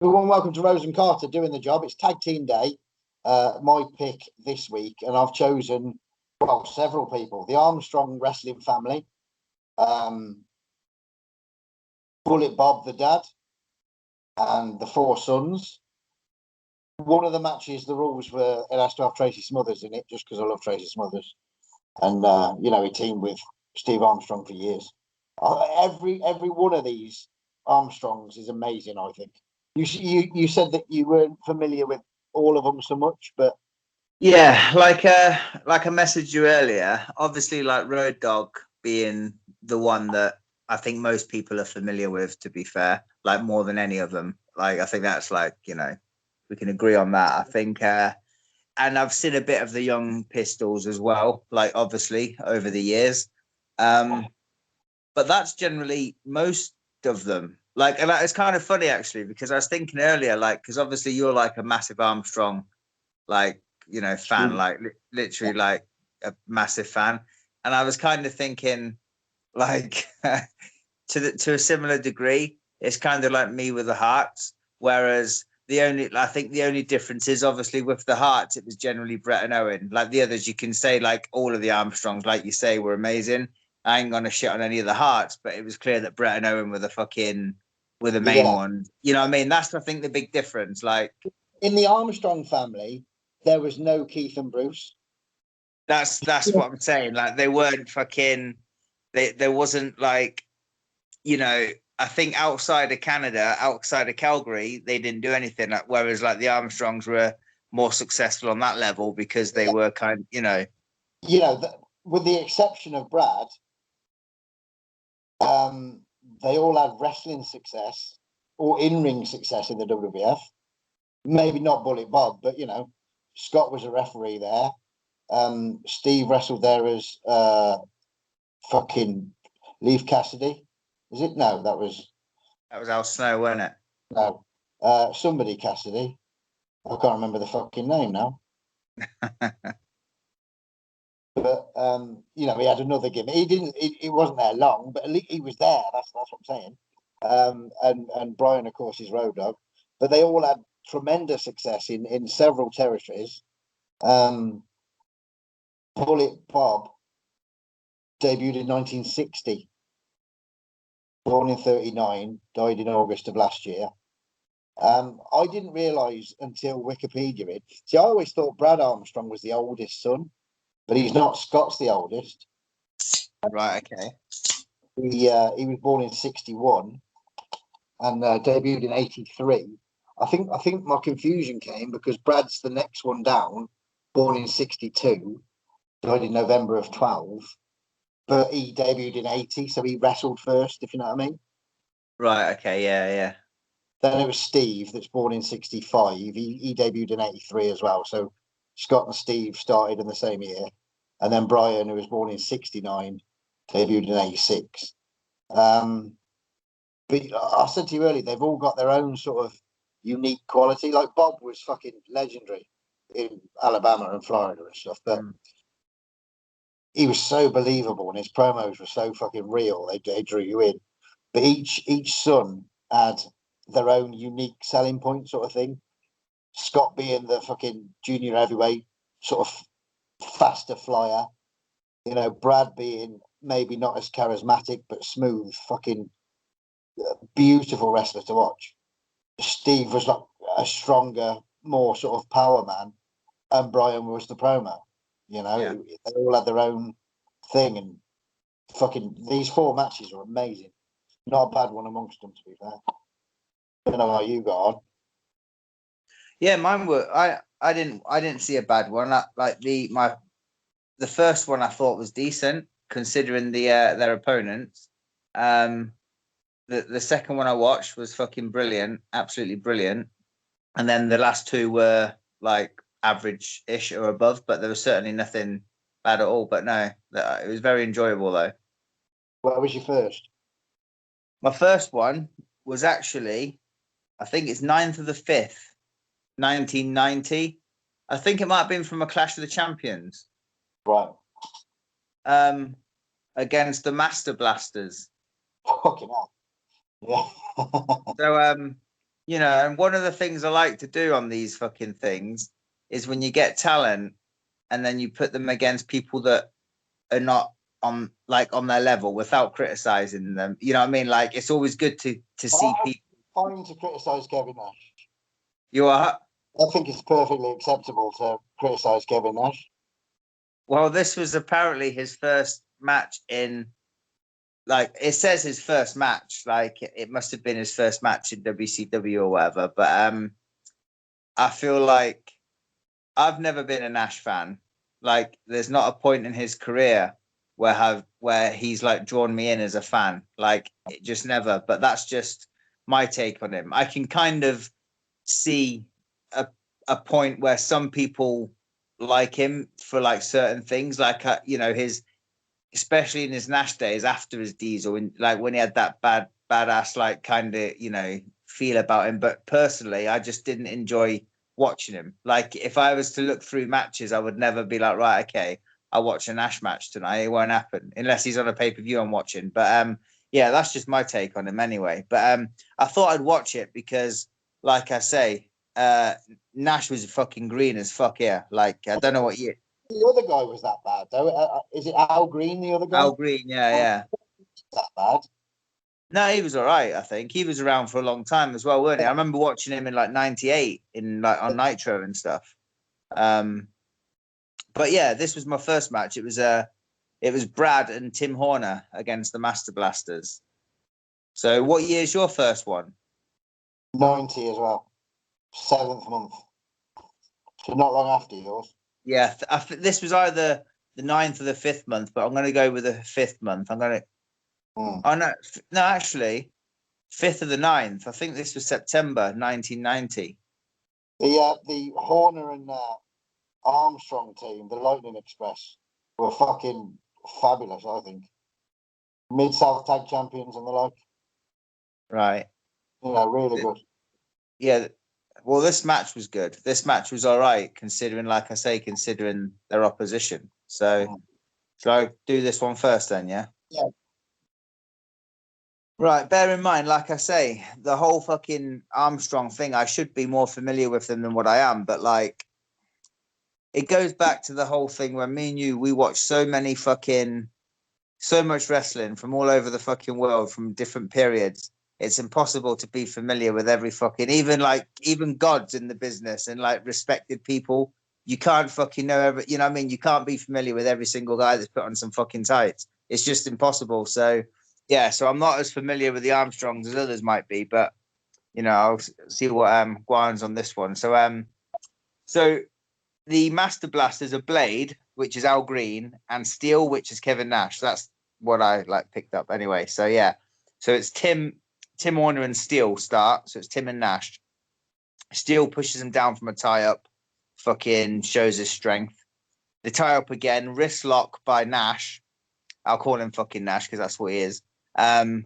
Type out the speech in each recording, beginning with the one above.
Everyone, welcome to Rose and Carter doing the job. It's tag team day. My pick this week, and I've chosen several people. The Armstrong wrestling family, Bullet Bob the dad, and the four sons. One of the matches, the rules were it has to have Tracy Smothers in it, just because I love Tracy Smothers, and he teamed with Steve Armstrong for years. Every one of these Armstrongs is amazing. I think. You said that you weren't familiar with all of them so much, but yeah, like I messaged you earlier, obviously like Road Dogg being the one that I think most people are familiar with, to be fair, like more than any of them. Like I think that's we can agree on that. I think and I've seen a bit of the Young Pistols as well, like obviously over the years. But that's generally most of them. And it's kind of funny actually, because I was thinking earlier, because obviously you're like a massive Armstrong, fan, literally like a massive fan. And I was kind of thinking, to a similar degree, it's kind of like me with the Hearts. Whereas I think the only difference is obviously with the Hearts, it was generally Brett and Owen. Like the others, you can say all of the Armstrongs, like you say, were amazing. I ain't gonna shit on any of the Hearts, but it was clear that Brett and Owen were the main ones. You know what I mean? That's I think the big difference. Like in the Armstrong family, there was no Keith and Bruce. That's what I'm saying. Like they weren't fucking. There wasn't I think outside of Canada, outside of Calgary, they didn't do anything. Whereas the Armstrongs were more successful on that level because they were with the exception of Brad, they all had wrestling success or in-ring success in the WWF. Maybe not Bullet Bob, but Scott was a referee there. Steve wrestled there as fucking Leaf Cassidy. Is it? No, that was Al Snow, wasn't it? No, somebody Cassidy. I can't remember the fucking name now. But he had another gimmick. He didn't. He wasn't there long, but at least he was there. That's what I'm saying. And Brian, of course, is Road Dogg. But they all had tremendous success in several territories. Bullet Bob debuted in 1960. Born in 1939, died in August of last year. I didn't realise until Wikipedia. See, I always thought Brad Armstrong was the oldest son, but he's not. Scott's the oldest. Right. Okay. He was born in 1961 and debuted in 1983. I think my confusion came because Brad's the next one down, born in 1962, died in November of 2012, but he debuted in 1980, so he wrestled first, if you know what I mean. Right. Okay. Yeah. Then it was Steve that's born in 1965. He debuted in 1983 as well. So Scott and Steve started in the same year. And then Brian, who was born in 1969, debuted in 1986. But I said to you earlier, they've all got their own sort of unique quality. Like Bob was fucking legendary in Alabama and Florida and stuff. But he was so believable and his promos were so fucking real. They drew you in. But each son had their own unique selling point sort of thing. Scott being the fucking junior heavyweight sort of faster flyer, Brad being maybe not as charismatic but smooth, fucking beautiful wrestler to watch. Steve was like a stronger, more sort of power man, and Brian was the promo. They all had their own thing, and fucking these four matches are amazing. Not a bad one amongst them, to be fair. I don't know how you got on. Yeah, mine were. I didn't see a bad one. The first one I thought was decent considering their opponents. The second one I watched was fucking brilliant, absolutely brilliant. And then the last two were average-ish or above, but there was certainly nothing bad at all. But no, it was very enjoyable though. What was your first? My first one was actually, I think it's 9th of the 5th, 1990. I think it might have been from a Clash of the Champions. Right. Against the Master Blasters. Fucking hell. Yeah. So you know, and one of the things I like to do on these fucking things is when you get talent and then you put them against people that are not on their level without criticizing them. You know what I mean? Like it's always good to see people. Fine to criticise Kevin Nash. You are. I think it's perfectly acceptable to criticise Kevin Nash. Well, this was apparently his first match in, like, it says his first match. Like, it must have been his first match in WCW or whatever. But I feel like I've never been a Nash fan. Like, there's not a point in his career where he's like drawn me in as a fan. Like, it just never. But that's just my take on him. I can kind of see a point where some people like him for like certain things, like you know, his, especially in his Nash days after his Diesel, and like when he had that badass like kind of, you know, feel about him. But personally, I just didn't enjoy watching him. Like if I was to look through matches, I would never be like, right, okay, I'll watch a Nash match tonight. It won't happen unless he's on a pay-per-view I'm watching. But yeah, that's just my take on him anyway. But I thought I'd watch it because, like I say, Nash was fucking green as fuck here. Like I don't know what you. The other guy was that bad though. Is it Al Green? The other guy. Al Green, yeah. That bad? No, he was all right. I think he was around for a long time as well, weren't he? I remember watching him in like '98 in like on Nitro and stuff. But yeah, this was my first match. It was Brad and Tim Horner against the Master Blasters. So, what year is your first one? 90 as well. 7th month. So not long after yours. Yeah, this was either the 9th or the 5th month, but I'm going to go with the 5th month. I'm going to. Oh no, actually, 5th of the 9th. I think this was September 1990. The Horner and Armstrong team, the Lightning Express, were fucking fabulous. I think Mid-South Tag Champions and the like. Right. You know, really good. Yeah. Well, this match was good. This match was all right, considering, like I say, considering their opposition. So, shall I do this one first then? Yeah. Yeah. Right. Bear in mind, like I say, the whole fucking Armstrong thing, I should be more familiar with them than what I am. But like, it goes back to the whole thing where me and you, we watch so much wrestling from all over the fucking world from different periods. It's impossible to be familiar with every fucking, even gods in the business and like respected people. You can't fucking know every, you know what I mean? You can't be familiar with every single guy that's put on some fucking tights. It's just impossible. So yeah, so I'm not as familiar with the Armstrongs as others might be, but you know, I'll see what Guan's on this one. So the Master Blasters are Blade, which is Al Green, and Steel, which is Kevin Nash. That's what I like picked up anyway. So yeah, so it's Tim Horner and Steel start. So it's Tim and Nash. Steel pushes him down from a tie up, fucking shows his strength. The tie up again, wrist lock by Nash. I'll call him fucking Nash because that's what he is. And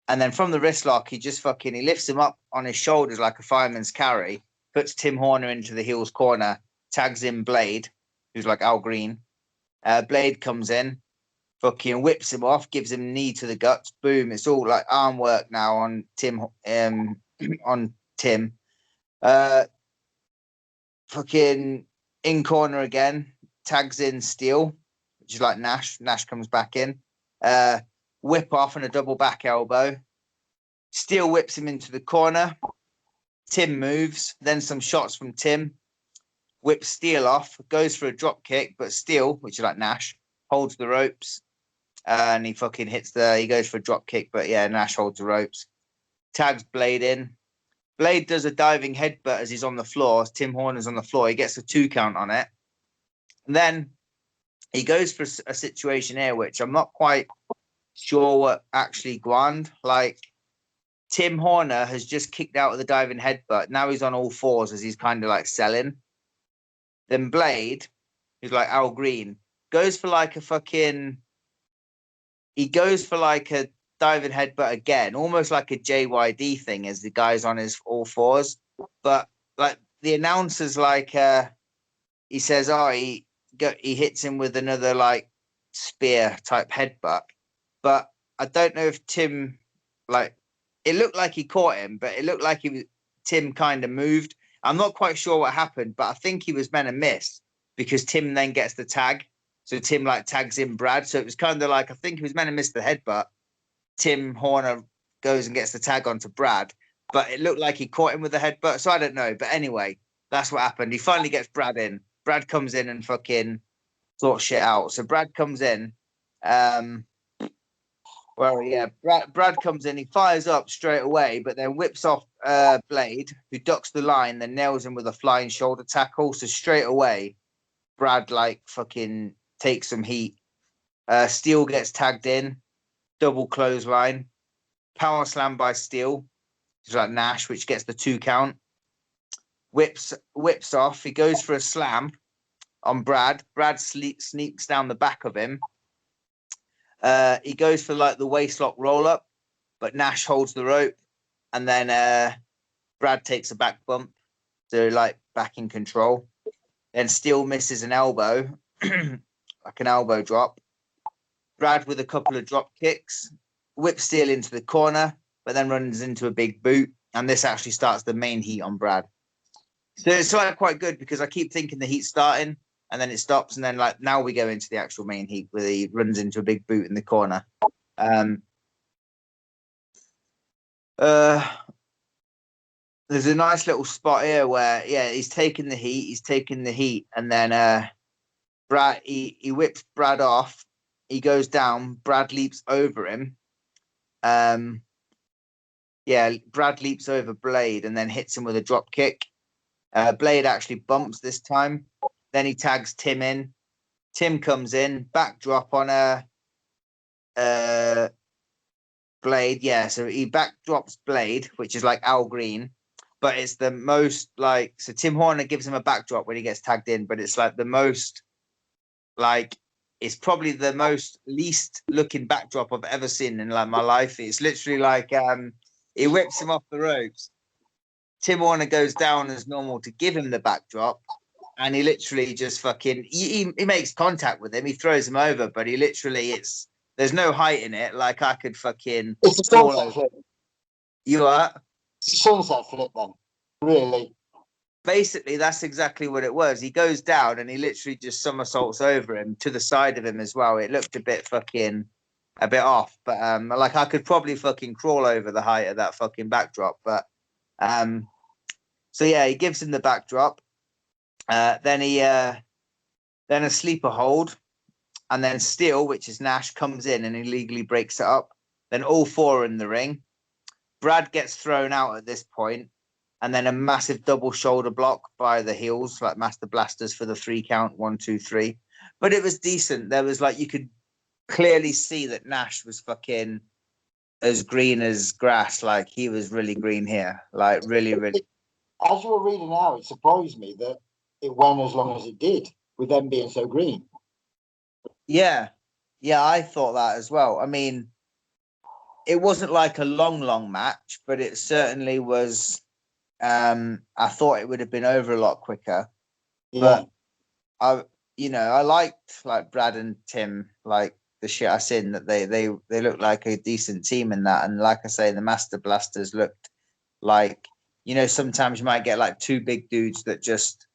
then from the wrist lock, he lifts him up on his shoulders like a fireman's carry, puts Tim Horner into the heels corner, tags in Blade, who's like Al Green. Blade comes in, fucking whips him off, gives him a knee to the guts. Boom! It's all like arm work now on Tim. On Tim. Fucking in corner again, tags in Steel, which is like Nash. Nash comes back in. Whip off and a double back elbow. Steel whips him into the corner. Tim moves. Then some shots from Tim. Whips Steel off. Goes for a drop kick, but Steel, which is like Nash, holds the ropes. And he fucking he goes for a drop kick, but yeah, Nash holds the ropes. Tags Blade in. Blade does a diving headbutt as he's on the floor. As Tim Horner's on the floor. He gets a 2 count on it. And then he goes for a situation here, which I'm not quite sure what actually guaned. Like, Tim Horner has just kicked out of the diving headbutt. Now he's on all fours as he's kind of like selling. Then Blade, who's like Al Green, goes for like a diving headbutt again, almost like a JYD thing as the guy's on his all fours. But like the announcer's like, he says, he hits him with another like spear type headbutt. But I don't know if Tim, like, it looked like he caught him, but it looked like Tim kind of moved. I'm not quite sure what happened, but I think he was meant to miss because Tim then gets the tag. So Tim like tags in Brad. So it was kind of like, I think he was meant to miss the headbutt. Tim Horner goes and gets the tag onto Brad, but it looked like he caught him with the headbutt. So I don't know. But anyway, that's what happened. He finally gets Brad in. Brad comes in and fucking sort shit out. So Brad comes in. Well, yeah, Brad comes in, he fires up straight away, but then whips off Blade, who ducks the line, then nails him with a flying shoulder tackle. So straight away, Brad like fucking takes some heat. Steel gets tagged in, double clothesline, power slam by Steel. It's like Nash, which gets the 2 count. Whips off. He goes for a slam on Brad. Brad sneaks down the back of him. He goes for like the waistlock roll up, but Nash holds the rope, and then Brad takes a back bump, so like back in control. Then Steel misses an elbow, like an elbow drop. Brad with a couple of drop kicks, whips Steel into the corner, but then runs into a big boot, and this actually starts the main heat on Brad. So it's like quite good because I keep thinking the heat's starting, and then it stops, and then like now we go into the actual main heat where he runs into a big boot in the corner. There's a nice little spot here where he's taking the heat, and then Brad he whips Brad off. He goes down. Brad leaps over him. Brad leaps over Blade and then hits him with a drop kick. Blade actually bumps this time. Then he tags Tim in. Tim comes in, backdrop on Blade. Yeah, so he backdrops Blade, which is like Al Green, but it's the most like, so Tim Horner gives him a backdrop when he gets tagged in, but it's like the most like, it's probably the most least looking backdrop I've ever seen in like my life. It's literally like he whips him off the ropes. Tim Horner goes down as normal to give him the backdrop, and he literally just fucking he makes contact with him. He throws him over, but he literally there's no height in it. Like I could fucking. It's a sunset flip. You are. It's a sunset flip, then. Really. Basically, that's exactly what it was. He goes down and he literally just somersaults over him to the side of him as well. It looked a bit off, but like I could probably fucking crawl over the height of that fucking backdrop. But so yeah, he gives him the backdrop. Then a sleeper hold, and then Steel, which is Nash, comes in and illegally breaks it up. Then all 4 are in the ring. Brad gets thrown out at this point, and then a massive double shoulder block by the heels, like Master Blasters for the 3 count, 1, 2, 3. But it was decent. There was like, you could clearly see that Nash was fucking as green as grass. Like he was really green here, like really, really. As you were reading out, it surprised me that it went as long as it did with them being so green. Yeah, I thought that as well. I mean, it wasn't like a long match, but it certainly was. I thought it would have been over a lot quicker. Yeah. But I liked like Brad and Tim, like the shit I seen, that they looked like a decent team in that. And like I say, the Master Blasters looked like, sometimes you might get like 2 big dudes that just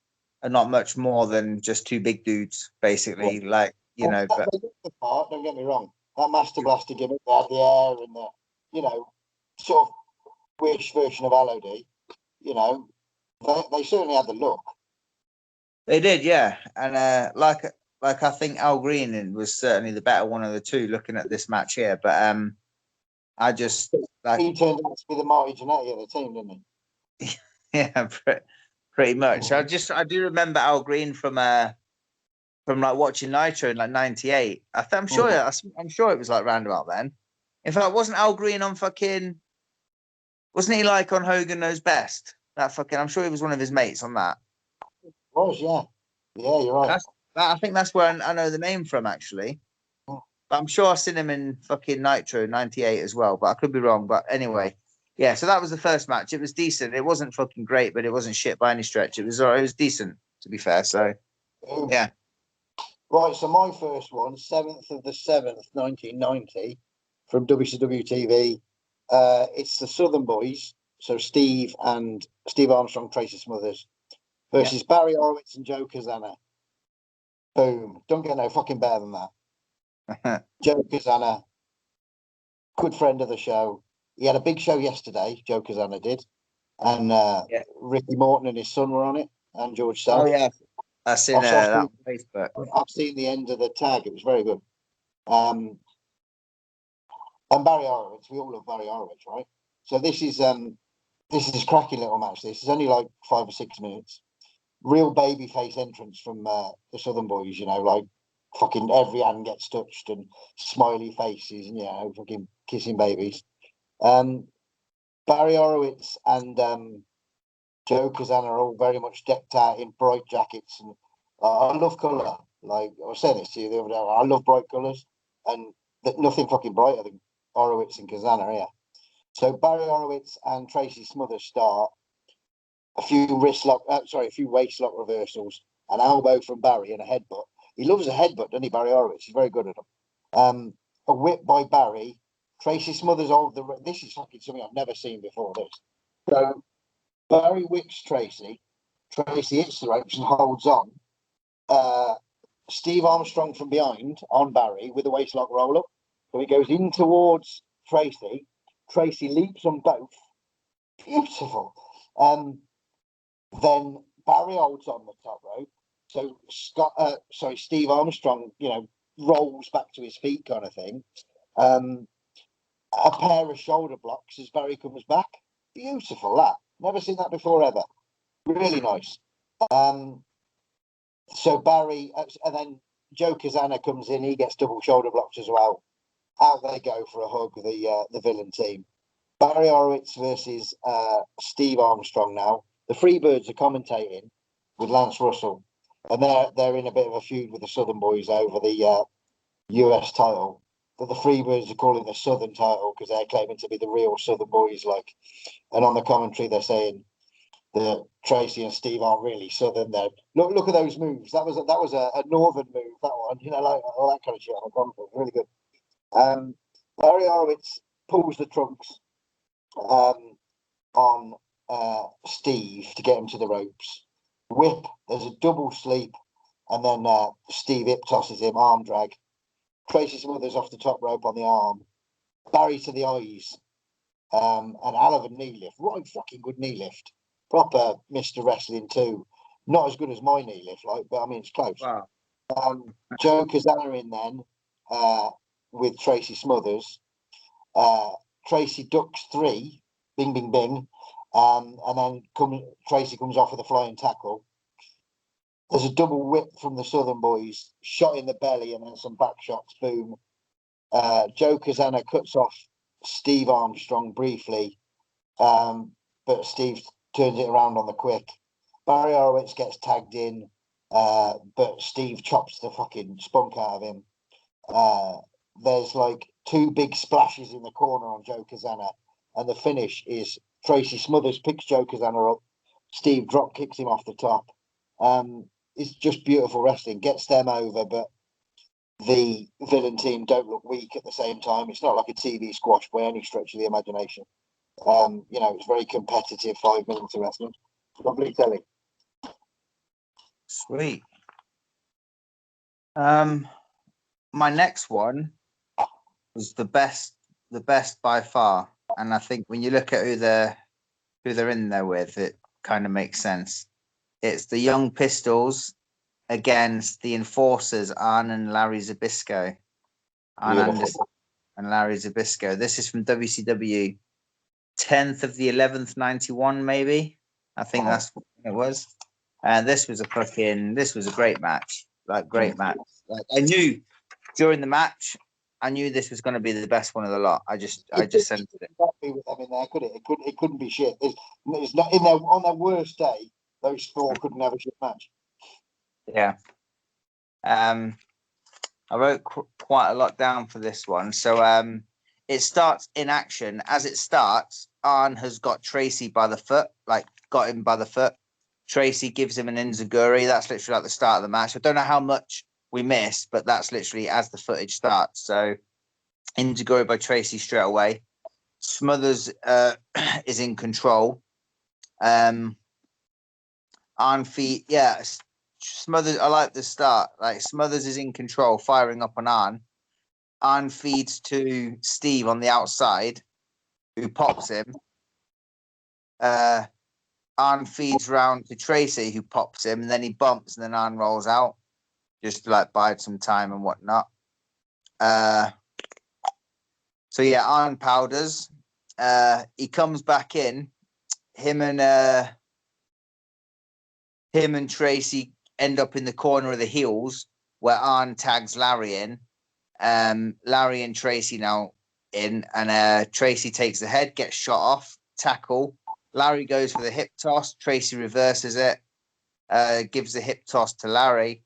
are not much more than just 2 big dudes, basically. Yeah. Like, but they looked the part, don't get me wrong. That Master Blaster gimmick, they had the air and the, sort of wish version of LOD. They certainly had the look. They did, yeah. And like I think Al Green was certainly the better one of the 2 looking at this match here. But I just like, he turned out to be the Marty Jannetty of the team, didn't he? Yeah, pretty much. Mm-hmm. I do remember Al Green from like watching Nitro in like '98. I'm sure it was like round about then. In fact, wasn't Al Green on wasn't he like on Hogan Knows Best? That fucking, I'm sure he was one of his mates on that. Was, yeah. Yeah, you're right. I think that's where I know the name from, actually. But I'm sure I've seen him in fucking Nitro '98 as well, but I could be wrong. But anyway, yeah, so that was the first match. It was decent. It wasn't fucking great, but it wasn't shit by any stretch. It was decent, to be fair. So, yeah. Right, so my first one, 7th of the 7th, 1990, from WCW TV. It's the Southern Boys, So Steve Armstrong, Tracy Smothers versus Barry Horowitz and Joe Kazana. Boom. Don't get no fucking better than that. Joe Kazana, good friend of the show. He had a big show yesterday, Joe Kazana did. And Ricky Morton and his son were on it, and George Self. Oh, yeah. I've seen that on Facebook. I've seen the end of the tag. It was very good. And Barry Horowitz, we all love Barry Horowitz, right? So this is a cracking little match. This is only like 5 or 6 minutes. Real babyface entrance from the Southern Boys, you know, like fucking every hand gets touched and smiley faces and, you know, fucking kissing babies. Barry Horowitz and Joe Kazana are all very much decked out in bright jackets. And I love colour. Like I was saying this to you the other day, I love bright colours, and nothing fucking brighter than Horowitz and Kazana here. So Barry Horowitz and Tracy Smothers start. A few waist lock reversals, an elbow from Barry and a headbutt. He loves a headbutt, doesn't he, Barry Horowitz? He's very good at them. A whip by Barry. Tracy Smothers this is fucking something I've never seen before. This. So Barry whips Tracy. Tracy hits the ropes and holds on. Steve Armstrong from behind on Barry with a waistlock roll up. So he goes in towards Tracy. Tracy leaps on both. Beautiful. Then Barry holds on the top rope. So Steve Armstrong, you know, rolls back to his feet kind of thing. A pair of shoulder blocks as Barry comes back. Beautiful, that. Never seen that before ever. Really nice. So Barry, and then Joe Kazana comes in. He gets double shoulder blocked as well. Out they go for a hug, the villain team. Barry Horowitz versus Steve Armstrong now. The Freebirds are commentating with Lance Russell, and they're in a bit of a feud with the Southern Boys over the US title. But the Freebirds are calling the Southern title because they're claiming to be the real Southern Boys. Like, and on the commentary they're saying that Tracy and Steve aren't really Southern. They're look at those moves. That was a Northern move. That one, you know, like all that kind of shit on the commentary. Really good. Barry Horowitz pulls the trunks on Steve to get him to the ropes. Whip, there's a double sleep, and then Steve hip tosses him, arm drag. Tracy Smothers off the top rope on the arm. Barry to the eyes. And Alvin knee lift. What a fucking good knee lift. Proper Mr. Wrestling too. Not as good as my knee lift, like, but I mean, it's close. Wow. Joe Kazana in then with Tracy Smothers. Tracy ducks 3. Bing, bing, bing. And then Tracy comes off with a flying tackle. There's a double whip from the Southern Boys, shot in the belly, and then some back shots. Boom. Joe Kazana cuts off Steve Armstrong briefly, but Steve turns it around on the quick. Barry Horowitz gets tagged in, but Steve chops the fucking spunk out of him. There's like 2 big splashes in the corner on Joe Kazana, and the finish is Tracy Smothers picks Joe Kazana up. Steve drop kicks him off the top. It's just beautiful wrestling. Gets them over, but the villain team don't look weak at the same time. It's not like a TV squash by any stretch of the imagination. You know, it's very competitive 5 minutes of wrestling. Lovely telly. Sweet. My next one was the best by far, and I think when you look at who they're in there with, it kind of makes sense. It's the Young Pistols against the Enforcers, Arn and Larry Zbyszko. Arn Anderson and Larry Zbyszko. This is from WCW 10th of the 11th, 91, maybe. I think that's what it was. And this was a great match. Like, great match. Like, I knew during the match, I knew this was going to be the best one of the lot. I just sensed it. With them in there, could it? It couldn't be shit. It's not in there on their worst day. Those 4 couldn't have a shit match. Yeah. I wrote quite a lot down for this one. So it starts in action. As it starts, Arn has got Tracy by the foot, like got him by the foot. Tracy gives him an enziguri. That's literally like the start of the match. I don't know how much we missed, but that's literally as the footage starts. So enziguri by Tracy straight away. Smothers is in control. Arn feet, yeah. Smothers, I like the start. Like Smothers is in control, firing up on Arn. Arn feeds to Steve on the outside, who pops him. Arn feeds round to Tracy, who pops him, and then he bumps, and then Arn rolls out, just to like bide some time and whatnot. So yeah, Arn powders. He comes back in. Him and Tracy end up in the corner of the hills where Arn tags Larry in. Larry and Tracy now in, and Tracy takes the head, gets shot off, tackle. Larry goes for the hip toss. Tracy reverses it, gives the hip toss to Larry,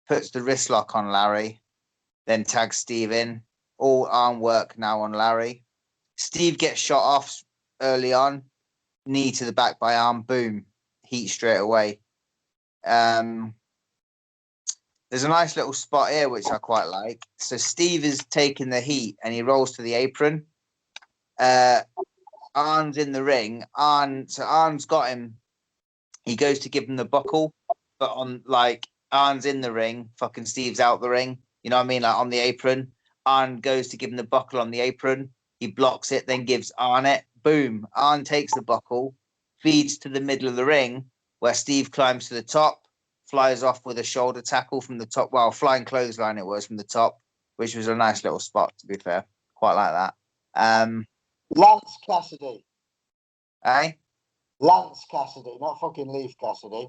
puts the wrist lock on Larry, then tags Steve in. All arm work now on Larry. Steve gets shot off early on, knee to the back by Arn, boom, heat straight away. There's a nice little spot here which I quite like. So Steve is taking the heat and he rolls to the apron. Arn's in the ring. Arn's got him. He goes to give him the buckle, but on like Arn's in the ring, fucking Steve's out the ring. You know what I mean? Like on the apron. Arn goes to give him the buckle on the apron. He blocks it, then gives Arn it. Boom. Arn takes the buckle, feeds to the middle of the ring where Steve climbs to the top, flies off with a shoulder tackle from the top. Well, flying clothesline it was from the top, which was a nice little spot, to be fair. Quite like that. Lance Cassidy. Eh? Lance Cassidy, not fucking Leaf Cassidy.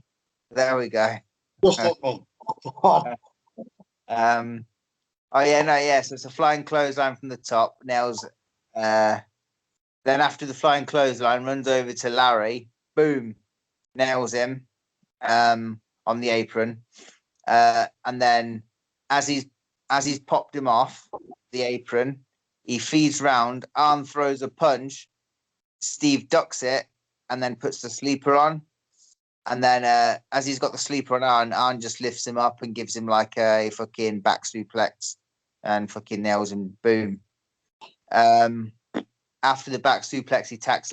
There we go. Just hit me. Oh yeah, no, yeah. So it's a flying clothesline from the top. Nails. Then after the flying clothesline, runs over to Larry. Boom, nails him. On the apron, and then as he's popped him off the apron, he feeds round. Arn throws a punch. Steve ducks it and then puts the sleeper on. And then as he's got the sleeper on Arn just lifts him up and gives him like a fucking back suplex and fucking nails him. Boom. After the back suplex, he tags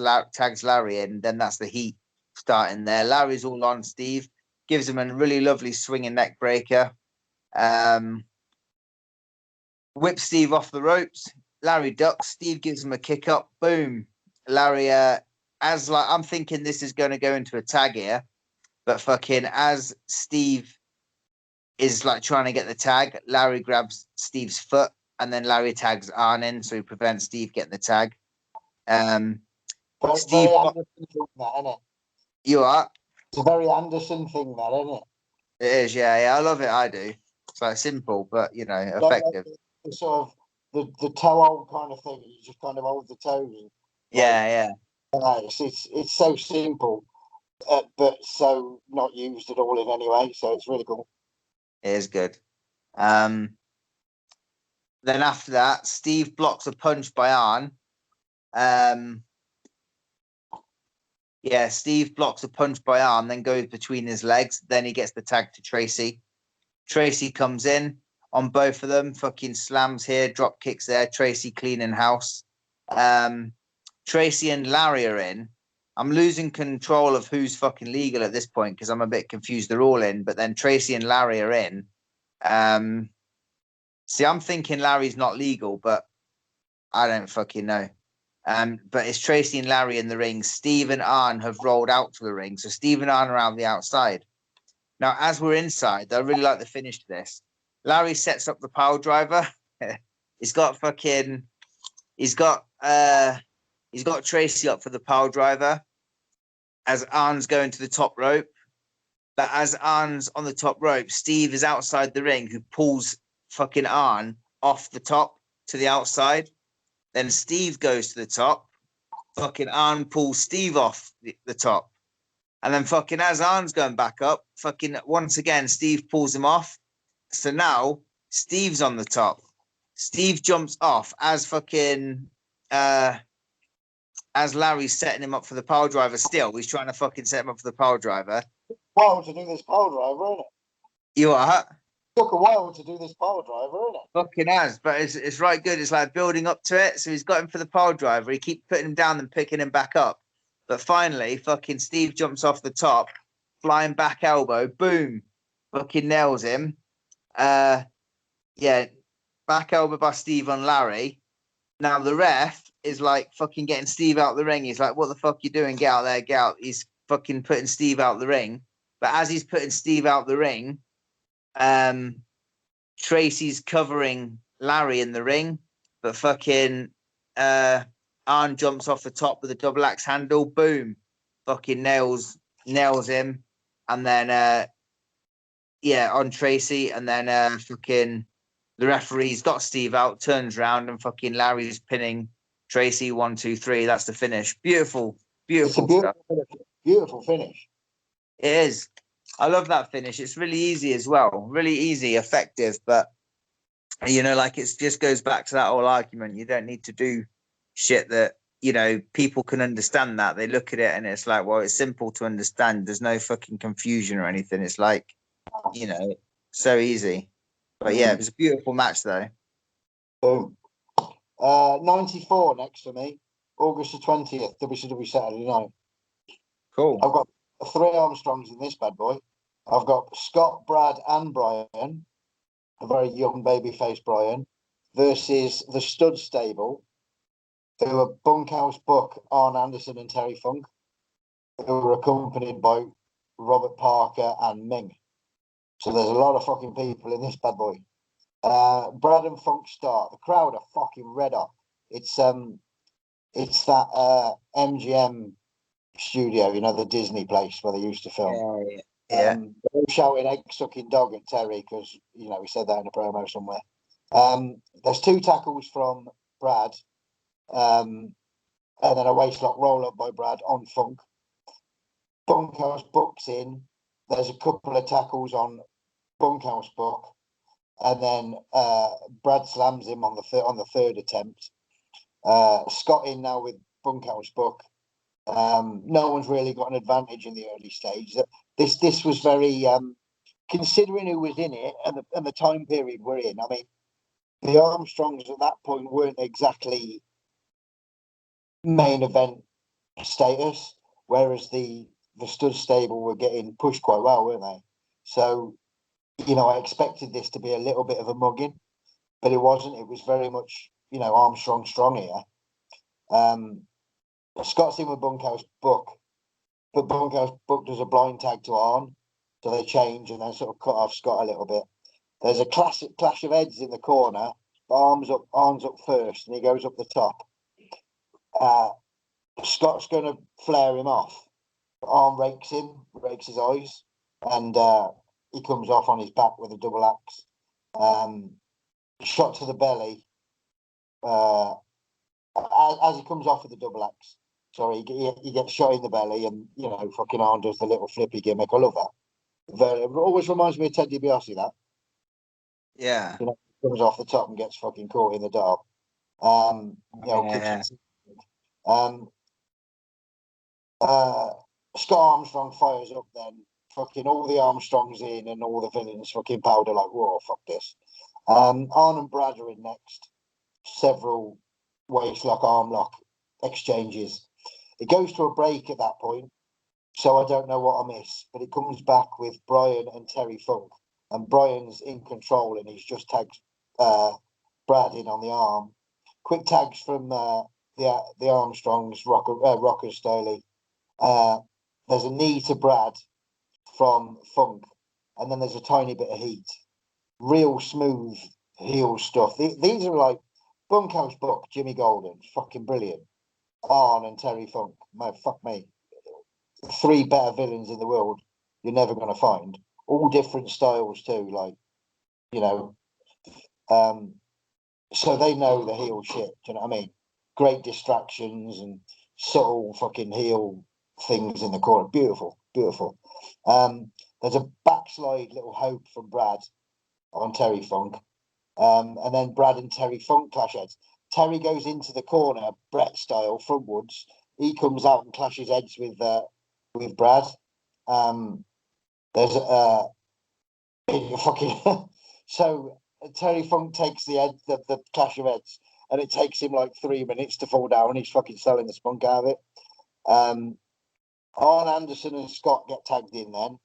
Larry in. Then that's the heat starting there. Larry's all on Steve. Gives him a really lovely swinging neck breaker. Whips Steve off the ropes. Larry ducks. Steve gives him a kick up. Boom. Larry, as like I'm thinking this is going to go into a tag here, but fucking as Steve is like trying to get the tag, Larry grabs Steve's foot and then Larry tags Arn in, so he prevents Steve getting the tag. Steve, you are. It's a very Anderson thing, that, isn't it? It is, yeah. I love it. I do. It's like simple, but you know, effective. Like the sort of the toe hold kind of thing. You just kind of hold the toes. Yeah. It's so simple, but so not used at all in any way. So it's really cool. It is good. Then after that, Steve blocks a punch by Arn. Steve blocks a punch by Arn, then goes between his legs. Then he gets the tag to Tracy. Tracy comes in on both of them, fucking slams here, drop kicks there. Tracy cleaning house. Tracy and Larry are in. I'm losing control of who's fucking legal at this point because I'm a bit confused. They're all in, but then Tracy and Larry are in. See, I'm thinking Larry's not legal, but I don't fucking know. But it's Tracy and Larry in the ring. Steve and Arn have rolled out to the ring. So Steve and Arn are on the outside. Now, as we're inside, I really like the finish to this. Larry sets up the pile driver. He's got Tracy up for the pile driver as Arn's going to the top rope. But as Arn's on the top rope, Steve is outside the ring, who pulls fucking Arn off the top to the outside. Then Steve goes to the top. Fucking Arn pulls Steve off the top. And then fucking as Arn's going back up, fucking once again, Steve pulls him off. So now Steve's on the top. Steve jumps off as fucking as Larry's setting him up for the pile driver still. He's trying to fucking set him up for the pile driver. Well, to do this pile driver, isn't it? You are? took a while to do this pile driver, isn't it? Fucking has, but it's right good. It's like building up to it. So he's got him for the pile driver. He keeps putting him down and picking him back up. But finally, fucking Steve jumps off the top, flying back elbow, boom, fucking nails him. Yeah, back elbow by Steve on Larry. Now the ref is like fucking getting Steve out the ring. He's like, "What the fuck you doing? Get out there, get out." He's fucking putting Steve out the ring. But as he's putting Steve out the ring, Tracy's covering Larry in the ring, but fucking Arn jumps off the top with a double axe handle, boom, fucking nails him, and then on Tracy, and then fucking the referee's got Steve out, turns around, and fucking Larry's pinning Tracy 1, 2, 3. That's the finish. Beautiful, beautiful stuff. Beautiful finish. It is. I love that finish. It's really easy as well. Really easy, effective, but you know, like it just goes back to that whole argument. You don't need to do shit that, you know, people can understand that. They look at it and it's like, well, it's simple to understand. There's no fucking confusion or anything. It's like, you know, so easy. But yeah, it was a beautiful match though. Boom. 94 next for me. August the 20th, WCW Saturday night. Cool. I've got 3 Armstrongs in this bad boy. I've got Scott, Brad, and Brian, a very young babyface Brian, versus the Stud Stable, who are Bunkhouse Buck, Arn Anderson, and Terry Funk, who were accompanied by Robert Parker and Ming. So there's a lot of fucking people in this bad boy. Brad and Funk start. The crowd are fucking red hot. It's that MGM studio, you know, the Disney place where they used to film. Yeah. They're shouting egg sucking dog at Terry because, you know, we said that in a promo somewhere. There's 2 tackles from Brad, and then a waistlock roll up by Brad on Funk. Bunkhouse Buck's in. There's a couple of tackles on Bunkhouse Buck, and then Brad slams him on the third attempt. Scott in now with Bunkhouse Buck. No one's really got an advantage in the early stage. This was very considering who was in it and the time period we're in. I mean, the Armstrongs at that point weren't exactly main event status, whereas the Stud Stable were getting pushed quite well, weren't they? So, you know, I expected this to be a little bit of a mugging, but it wasn't. It was very much, you know, Armstrong strong here. Scott's in with Bunkhouse Buck, but Bunkhouse Buck does a blind tag to Arn, so they change and then sort of cut off Scott a little bit. There's a classic clash of heads in the corner, but Arn's up first, and he goes up the top. Scott's going to flare him off. Arn rakes his eyes, and he comes off on his back with a double axe. Shot to the belly. As he comes off with the double axe, sorry, he gets shot in the belly, and, you know, fucking Arn does the little flippy gimmick. I love that. It always reminds me of Ted DiBiase, that. Yeah. You know, comes off the top and gets fucking caught in the dark. You know, Scott Armstrong fires up, then fucking all the Armstrongs in and all the villains fucking powder like, whoa, fuck this. Arn and Brad are in next. Several waistlock, arm lock exchanges. It goes to a break at that point, so I don't know what I miss, but it comes back with Brian and Terry Funk, and Brian's in control and he's just tagged Brad in on the arm. Quick tags from the Armstrongs, Rocker Staley. There's a knee to Brad from Funk, and then there's a tiny bit of heat. Real smooth heel stuff. These are like Bunkhouse Buck, Jimmy Golden, fucking brilliant. Arn and Terry Funk, fuck me. 3 better villains in the world you're never going to find. All different styles too, like, you know. So they know the heel shit, do you know what I mean? Great distractions and subtle fucking heel things in the corner. Beautiful, beautiful. There's a backslide little hope from Brad on Terry Funk. And then Brad and Terry Funk clash heads. Terry goes into the corner, Brett style, frontwards. He comes out and clashes heads with Brad. There's fucking So Terry Funk takes the clash of heads, and it takes him like 3 minutes to fall down. He's fucking selling the spunk out of it. Arn Anderson and Scott get tagged in then.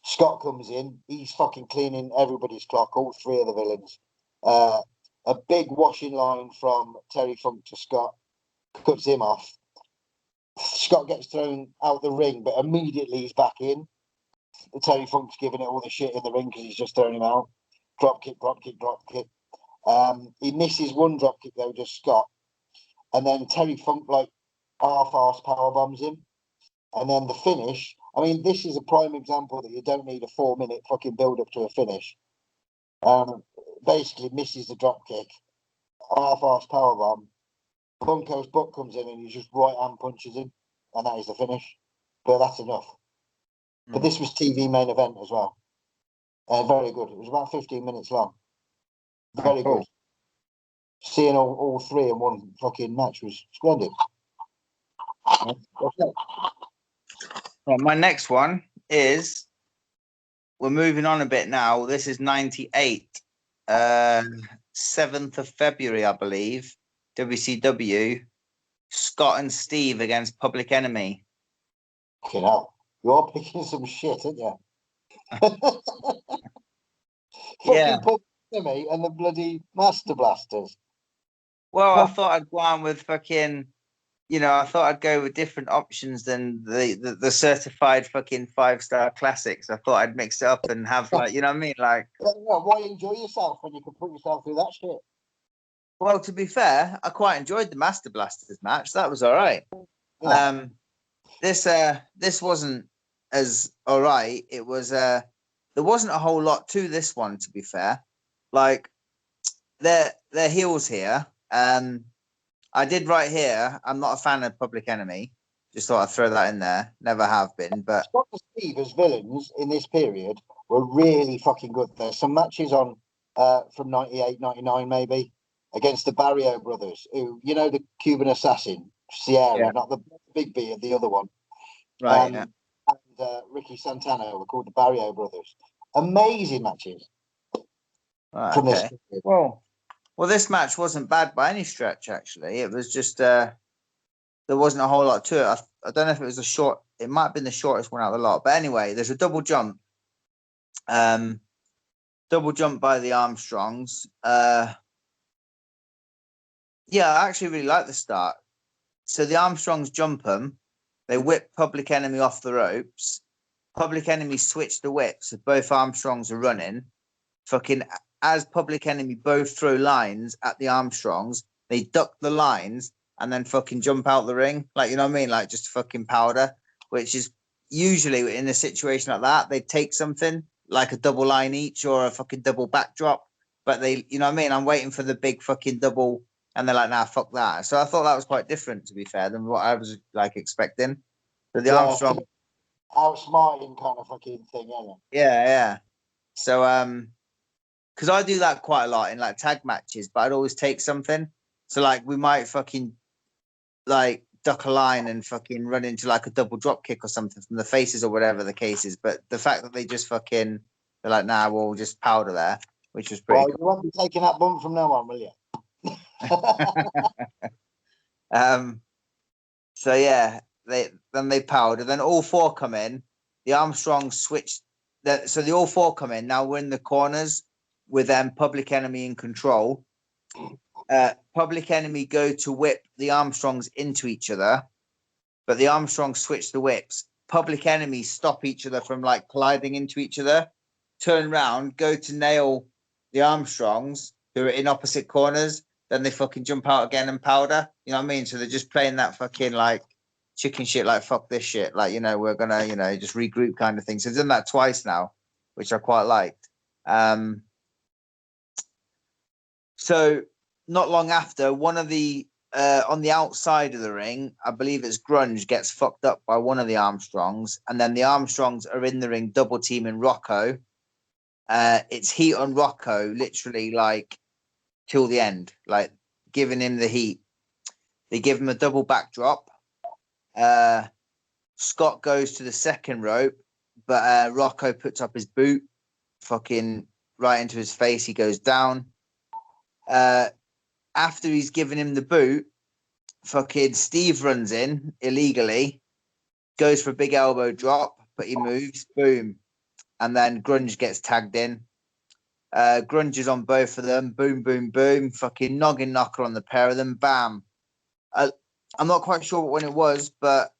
Scott comes in. He's fucking cleaning everybody's clock, all three of the villains. A big washing line from Terry Funk to Scott cuts him off. Scott gets thrown out the ring, but immediately he's back in. Terry Funk's giving it all the shit in the ring because he's just thrown him out. Drop kick, drop kick, drop kick. He misses one drop kick though, just Scott. And then Terry Funk like half-arse power bombs him. And then the finish, I mean, this is a prime example that you don't need a 4-minute fucking build-up to a finish. Basically misses the drop kick, half-arse power bomb. Bunko's butt comes in and he just right-hand punches him. And that is the finish. But that's enough. But this was TV main event as well. Very good. It was about 15 minutes long. Very good. Seeing all three in one fucking match was splendid. Well, my next one is, we're moving on a bit now. This is 98. 7th of February, I believe. WCW. Scott and Steve against Public Enemy. You know, you're picking some shit, aren't you? Yeah. Public Enemy and the bloody Master Blasters. Well, I thought I'd go on with fucking, I thought I'd go with different options than the certified fucking 5-star classics. I thought I'd mix it up and have like, you know what I mean? Like, why enjoy yourself when you can put yourself through that shit? Well, to be fair, I quite enjoyed the Master Blasters match. That was all right. Yeah. This wasn't as all right. It was there wasn't a whole lot to this one, to be fair. Like, they're heels here. I did write here, I'm not a fan of Public Enemy. Just thought I'd throw that in there. Never have been, but Scott and Steve as villains in this period were really fucking good. There's some matches on from 98, 99 maybe, against the Barrio brothers, who, the Cuban assassin, Sierra, not the Big B, the other one. Right. And Ricky Santana were called the Barrio brothers. Amazing matches. From this period. Well, this match wasn't bad by any stretch, actually. It was just, there wasn't a whole lot to it. I don't know if it was it might have been the shortest one out of the lot. But anyway, there's a double jump. Double jump by the Armstrongs. I actually really like the start. So the Armstrongs jump them. They whip Public Enemy off the ropes. Public Enemy switch the whips. So both Armstrongs are running. Fucking, as Public Enemy both throw lines at the Armstrongs, they duck the lines and then fucking jump out the ring. Like, you know what I mean? Like, just fucking powder, which is usually in a situation like that, they take something like a double line each or a fucking double backdrop. But they, you know what I mean? I'm waiting for the big fucking double, and they're like, nah, fuck that. So I thought that was quite different, to be fair, than what I was like expecting. So the Armstrong, outsmarting kind of fucking thing, isn't it? Yeah. So because I do that quite a lot in like tag matches, but I'd always take something. So like we might fucking like duck a line and fucking run into like a double drop kick or something from the faces or whatever the case is. But the fact that they just fucking, they're like, nah, we'll just powder there, which was pretty cool. You won't be taking that bump from now on, will you? So yeah, they powder. Then all four come in. The Armstrongs switch. So the all four come in. Now we're in the corners with Public Enemy in control. Public Enemy go to whip the Armstrongs into each other, but the Armstrongs switch the whips. Public Enemy stop each other from like colliding into each other, turn around, go to nail the Armstrongs who are in opposite corners, then they fucking jump out again and powder. You know what I mean? So they're just playing that fucking like chicken shit, like fuck this shit. Like, we're gonna, just regroup kind of thing. So they've done that twice now, which I quite liked. So not long after, one of the on the outside of the ring, I believe it's Grunge, gets fucked up by one of the Armstrongs, and then the Armstrongs are in the ring double teaming Rocco. It's heat on Rocco, literally like till the end, like giving him the heat. They give him a double backdrop. Scott goes to the second rope, but Rocco puts up his boot, fucking right into his face. He goes down. After he's given him the boot, fucking Steve runs in illegally, goes for a big elbow drop, but he moves, boom. And then Grunge gets tagged in. Grunge is on both of them, boom, boom, boom. Fucking noggin knocker on the pair of them, bam. I'm not quite sure when it was, but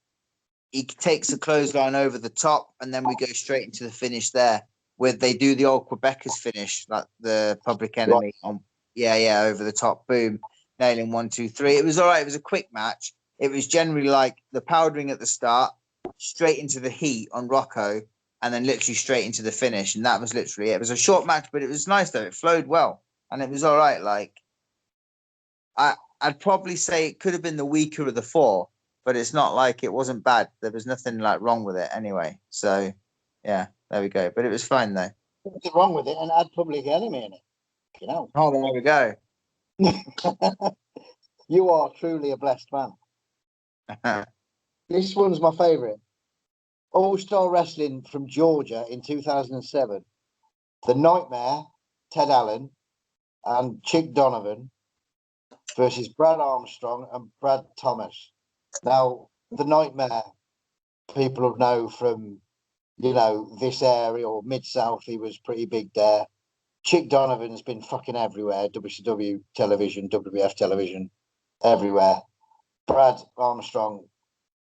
he takes a clothesline over the top, and then we go straight into the finish there. Where they do the old Quebecers finish, like the Public Enemy on, over the top, boom, nailing 1, 2, 3. It was all right. It was a quick match. It was generally like the powdering at the start, straight into the heat on Rocco, and then literally straight into the finish. And that was literally it. It was a short match, but it was nice though. It flowed well, and it was all right. Like I'd probably say it could have been the weaker of the four, but it's not like it wasn't bad. There was nothing like wrong with it anyway. So yeah, there we go. But it was fine though. Nothing wrong with it, and add Public Enemy in it. You know. Oh, there we go. You are truly a blessed man. This one's my favourite. All-Star Wrestling from Georgia in 2007. The Nightmare, Ted Allen, and Chick Donovan versus Brad Armstrong and Brad Thomas. Now, the Nightmare, people will know from, this area or Mid-South, he was pretty big there. Chick Donovan's been fucking everywhere, WCW television, WWF television, everywhere. Brad Armstrong,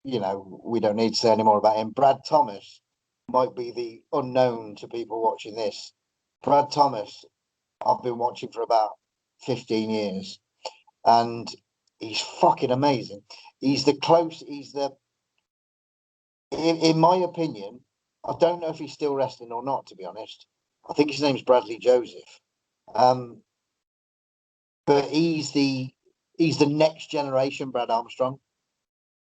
we don't need to say any more about him. Brad Thomas might be the unknown to people watching this. Brad Thomas, I've been watching for about 15 years, and he's fucking amazing. In my opinion, I don't know if he's still wrestling or not, to be honest. I think his name's Bradley Joseph. But he's the next generation Brad Armstrong.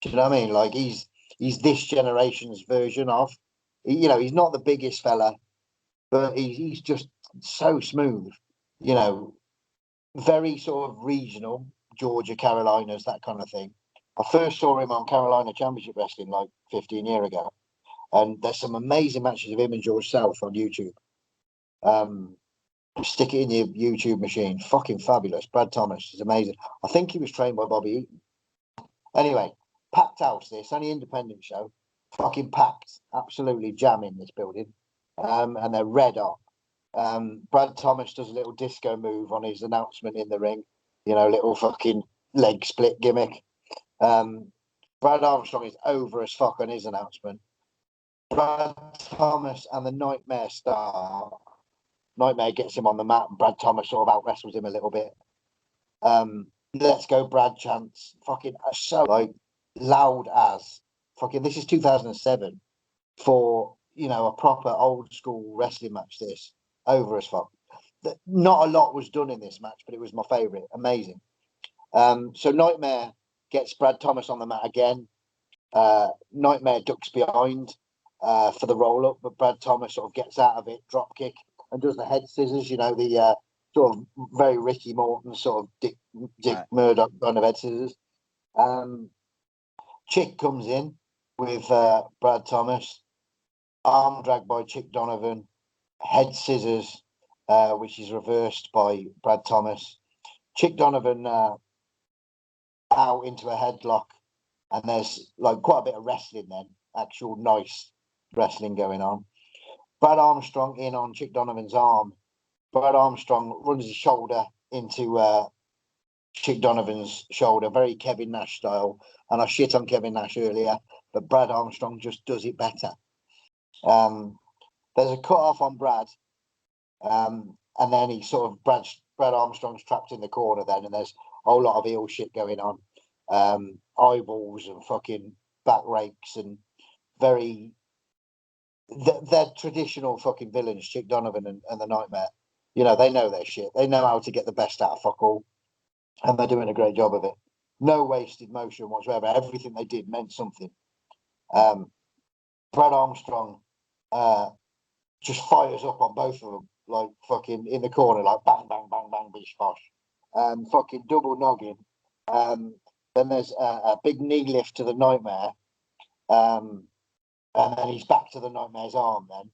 Do you know what I mean? Like he's this generation's version of, he's not the biggest fella, but he's just so smooth, very sort of regional, Georgia, Carolinas, that kind of thing. I first saw him on Carolina Championship Wrestling like 15 years ago. And there's some amazing matches of him and George South on YouTube. Stick it in your YouTube machine. Fucking fabulous. Brad Thomas is amazing. I think he was trained by Bobby Eaton. Anyway, packed house this, only independent show. Fucking packed. Absolutely jamming this building. And they're red hot. Brad Thomas does a little disco move on his announcement in the ring. Little fucking leg split gimmick. Brad Armstrong is over as fuck on his announcement. Brad Thomas and the Nightmare star. Nightmare gets him on the mat, and Brad Thomas sort of out wrestles him a little bit. Let's go, Brad chants. Fucking so like loud as fucking. This is 2007 for a proper old school wrestling match. This over as fuck. Not a lot was done in this match, but it was my favourite. Amazing. So Nightmare gets Brad Thomas on the mat again. Nightmare ducks behind for the roll up, but Brad Thomas sort of gets out of it, drop kick, and does the head scissors. The sort of very Ricky Morton sort of Dick right. Murdoch kind of head scissors. Chick comes in with Brad Thomas, arm dragged by Chick Donovan, head scissors, which is reversed by Brad Thomas. Chick Donovan out into a headlock, and there's like quite a bit of wrestling then, actual nice wrestling going on. Brad Armstrong in on Chick Donovan's arm. Brad Armstrong runs his shoulder into Chick Donovan's shoulder, very Kevin Nash style. And I shit on Kevin Nash earlier, but Brad Armstrong just does it better. There's a cut off on Brad, and then he sort of Brad Armstrong's trapped in the corner then, and there's a whole lot of heel shit going on. Eyeballs and fucking back rakes and very they're traditional fucking villains, Chick Donovan and the Nightmare. They know their shit. They know how to get the best out of fuck all, and they're doing a great job of it. No wasted motion whatsoever. Everything they did meant something. Brad Armstrong just fires up on both of them, like fucking in the corner, like bang, bang, bang, bang, bish, bosh. Fucking double noggin. Then there's a big knee lift to the Nightmare. And then he's back to the Nightmare's arm then.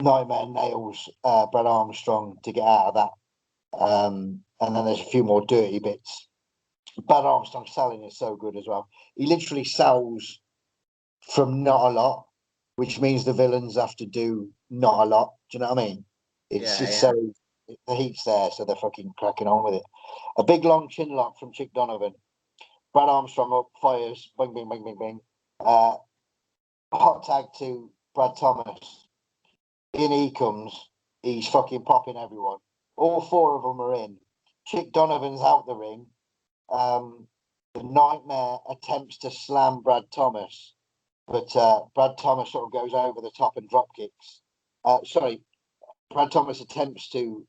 Nightmare nails Brad Armstrong to get out of that. And then there's a few more dirty bits. Brad Armstrong selling is so good as well. He literally sells from not a lot, which means the villains have to do not a lot. Do you know what I mean? It's Yeah, just yeah. so the heat's there, so they're fucking cracking on with it. A big long chin lock from Chick Donovan. Brad Armstrong up, fires, bing, bing, bing, bing, bing. Hot tag to Brad Thomas. In he comes. He's fucking popping everyone. All four of them are in. Chick Donovan's out the ring. The Nightmare attempts to slam Brad Thomas, but Brad Thomas sort of goes over the top and drop kicks. Brad Thomas attempts to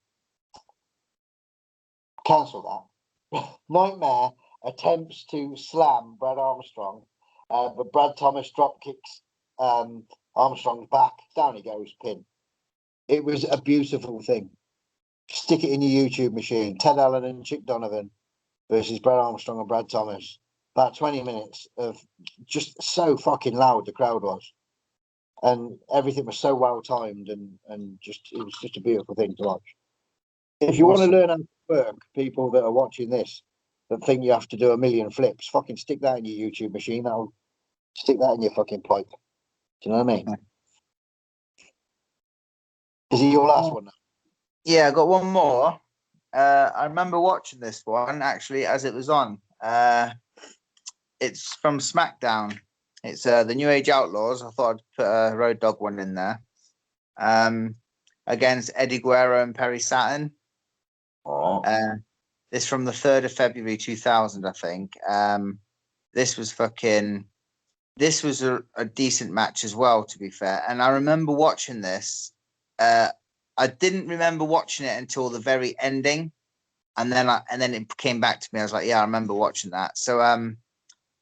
cancel that. Nightmare attempts to slam Brad Armstrong, but Brad Thomas drop kicks Armstrong's back. Down he goes, pin. It was a beautiful thing. Stick it in your YouTube machine. Ted Allen and Chick Donovan versus Brad Armstrong and Brad Thomas. About 20 minutes of just so fucking loud the crowd was. And everything was so well timed and just it was just a beautiful thing to watch. If you want to learn how to work, people that are watching this that think you have to do a million flips, fucking stick that in your YouTube machine. That'll stick that in your fucking pipe. Do you know what I mean? Is it your last one now? Yeah, I got one more. I remember watching this one actually as it was on. It's from SmackDown. It's the New Age Outlaws. I thought I'd put a Road Dogg one in there. Against Eddie Guerrero and Perry Saturn. Oh. This from the 3rd of February 2000, I think. This was a decent match as well, to be fair. And I remember watching this. I didn't remember watching it until the very ending, and then it came back to me. I was like, yeah, I remember watching that. So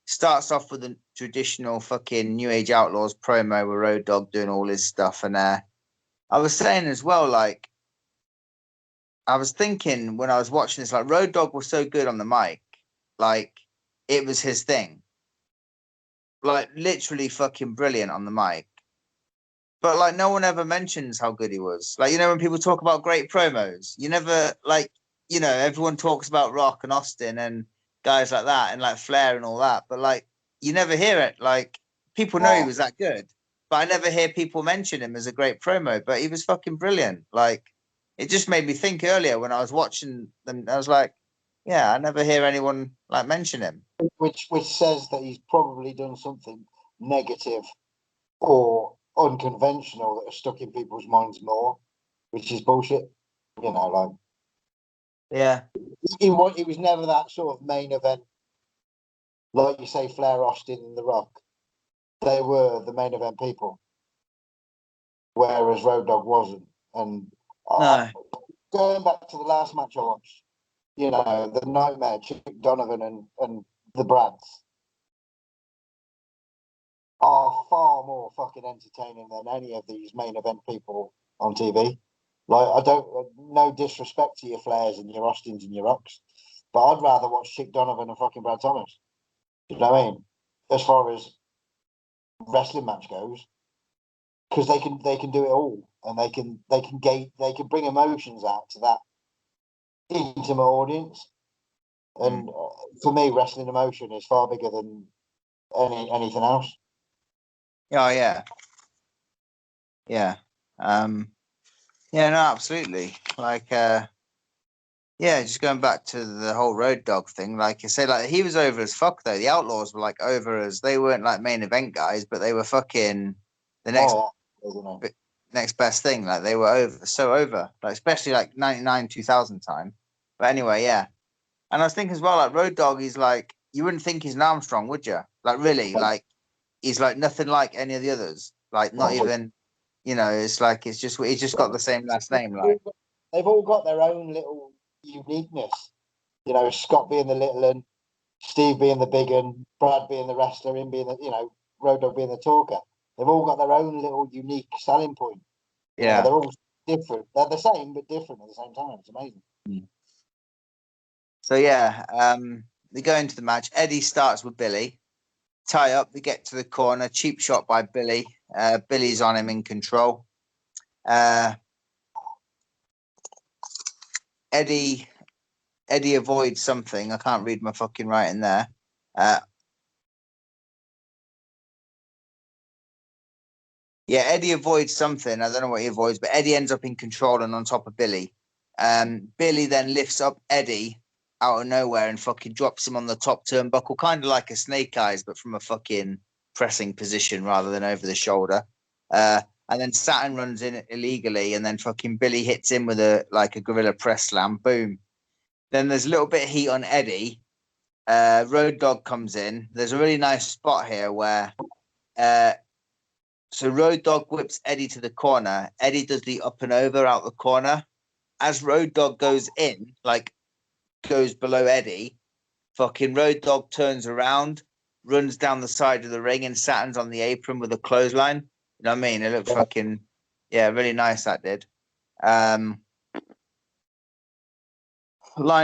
starts off with a traditional fucking New Age Outlaws promo with Road Dogg doing all his stuff, and I was saying as well, like, I was thinking when I was watching this, like, Road Dogg was so good on the mic, like, it was his thing, like, literally fucking brilliant on the mic. But like, no one ever mentions how good he was. Like, you know, when people talk about great promos, you never like, you know, everyone talks about Rock and Austin and guys like that and like Flair and all that, but like, you never hear it. Like, people know he was that good, but I never hear people mention him as a great promo. But he was fucking brilliant. Like, it just made me think earlier when I was watching them. I was like, yeah, I never hear anyone like mention him. Which says that he's probably done something negative or unconventional that has stuck in people's minds more, which is bullshit. You know, like, Yeah, he was never that sort of main event, like you say, Flair, Austin, and The Rock. They were the main event people, whereas Road Dogg wasn't. And no, going back to the last match I watched, you know, the Nightmare, Chick Donovan, and the Brads are far more fucking entertaining than any of these main event people on TV. Like, I don't, no disrespect to your Flairs and your Austins and your Rocks, but I'd rather watch Chick Donovan and fucking Brad Thomas. You know what I mean? As far as wrestling match goes, because they can do it all, and they can bring emotions out to that intimate audience. And for me, wrestling emotion is far bigger than anything else. oh yeah, yeah. Yeah, no, absolutely. Like, yeah, just going back to the whole Road Dogg thing. Like you say, like, he was over as fuck though. The Outlaws were like over as they weren't like main event guys, but they were fucking the next best thing. Like, they were over. Like, especially like 99, 2000 time. But anyway, yeah. And I was thinking as well, like, Road Dogg, he's like, you wouldn't think he's an Armstrong, would you? Like, really, like, he's like nothing like any of the others. Like, not even. You know, it's like he's just got the same last name. Like, they've all got their own little uniqueness. You know, Scott being the little one, Steve being the big one, Brad being the wrestler, him being the Road Dogg being the talker. They've all got their own little unique selling point. yeah, they're all different. They're the same but different at the same time. It's amazing. So yeah, they go into the match. Eddie starts with Billy. Tie up. They get to the corner. Cheap shot by Billy. Billy's on him in control. Eddie avoids something. I can't read my fucking writing there. Yeah, Eddie avoids something. I don't know what he avoids, but Eddie ends up in control and on top of Billy. Billy then lifts up Eddie out of nowhere and fucking drops him on the top turnbuckle, kind of like a Snake Eyes, but from a fucking pressing position rather than over the shoulder. And then Saturn runs in illegally, and then fucking Billy hits him with a gorilla press slam. Boom. Then there's a little bit of heat on Eddie. Road Dogg comes in. There's a really nice spot here where so Road Dogg whips Eddie to the corner. Eddie does the up and over out the corner. As Road Dogg goes in, goes below Eddie, fucking Road Dogg turns around, runs down the side of the ring, and Saturn's on the apron with a clothesline. You know what I mean? It looked fucking, really nice, that did. Line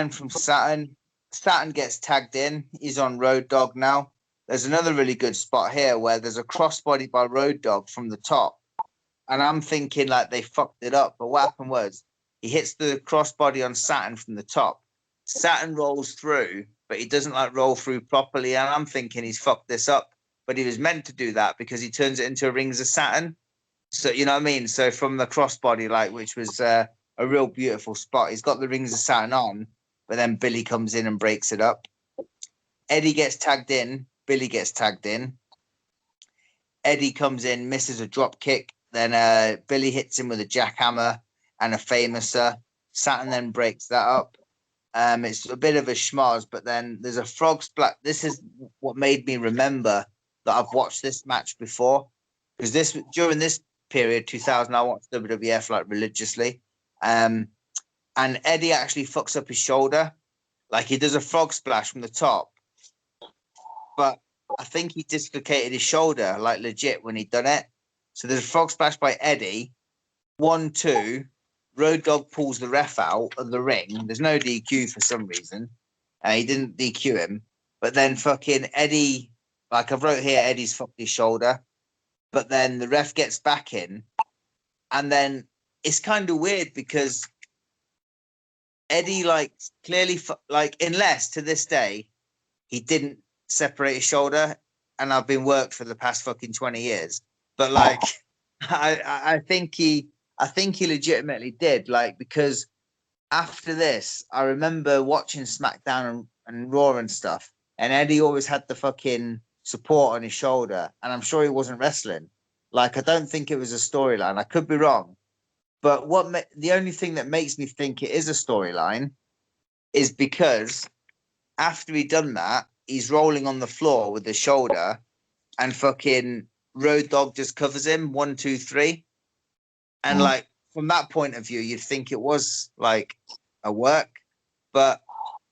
from Saturn. Saturn gets tagged in. He's on Road Dogg now. There's another really good spot here where there's a crossbody by Road Dogg from the top. And I'm thinking they fucked it up. But what happened was he hits the crossbody on Saturn from the top. Saturn rolls through, but he doesn't roll through properly. And I'm thinking he's fucked this up. But he was meant to do that because he turns it into a Rings of Saturn. So, you know what I mean? So from the crossbody, which was a real beautiful spot, he's got the Rings of Saturn on, but then Billy comes in and breaks it up. Eddie gets tagged in. Billy gets tagged in. Eddie comes in, misses a drop kick. Then Billy hits him with a jackhammer and a famouser. Saturn then breaks that up. It's a bit of a schmoz, but then there's a frog splash. This is what made me remember that I've watched this match before. Because during this period, 2000, I watched WWF religiously. And Eddie actually fucks up his shoulder. He does a frog splash from the top. But I think he dislocated his shoulder, legit, when he'd done it. So there's a frog splash by Eddie. 1-2. Road Dogg pulls the ref out of the ring. There's no DQ for some reason. He didn't DQ him. But then fucking Eddie, I've wrote here, Eddie's fucked his shoulder. But then the ref gets back in. And then it's kind of weird because Eddie, clearly, unless to this day, he didn't separate his shoulder, and I've been worked for the past fucking 20 years. But I think he legitimately did. Because after this, I remember watching SmackDown and Raw and stuff, and Eddie always had the fucking support on his shoulder, and I'm sure he wasn't wrestling. I don't think it was a storyline. I could be wrong, but the only thing that makes me think it is a storyline is because after he'd done that, he's rolling on the floor with his shoulder, and fucking Road Dogg just covers him 1, 2, 3, and from that point of view, you'd think it was a work, but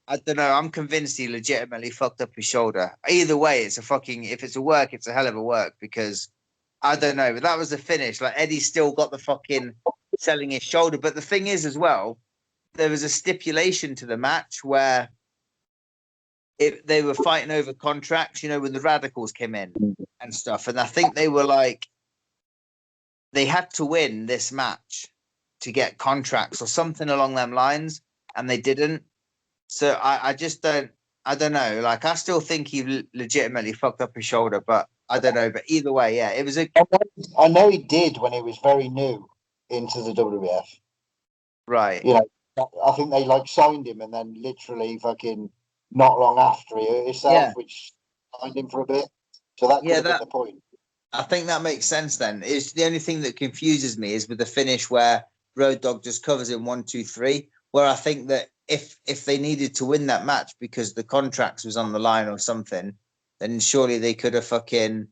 I don't know. I'm convinced he legitimately fucked up his shoulder. Either way, if it's a work, it's a hell of a work, because I don't know. But that was the finish. Eddie still got the fucking selling his shoulder. But the thing is, as well, there was a stipulation to the match where they were fighting over contracts, when the Radicals came in and stuff. And I think they were they had to win this match to get contracts or something along them lines, and they didn't. So I just don't know. I still think he legitimately fucked up his shoulder, but I don't know. But either way, yeah, it was I know he did when he was very new into the WWF. Right. I think they signed him, and then literally fucking not long after he hurt himself, which signed him for a bit. So that could have been the point. I think that makes sense then. It's the only thing that confuses me is with the finish where Road Dogg just covers him 1, 2, 3, where I think that if they needed to win that match because the contracts was on the line or something, then surely they could have fucking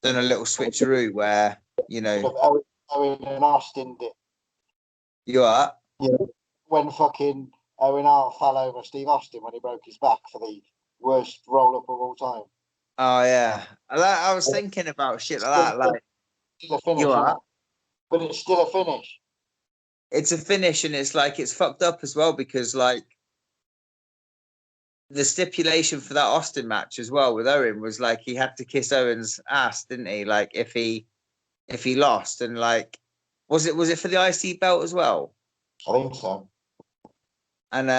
done a little switcheroo where, Owen and Austin did. You are? Yeah. When fucking Owen Hart fell over Steve Austin when he broke his back for the worst roll-up of all time. Oh, yeah. I was thinking about shit like that. Still a finish, but it's still a finish. It's a finish, and it's it's fucked up as well because the stipulation for that Austin match as well with Owen was he had to kiss Owen's ass, didn't he? If he lost, and Was it for the IC belt as well? I think so. And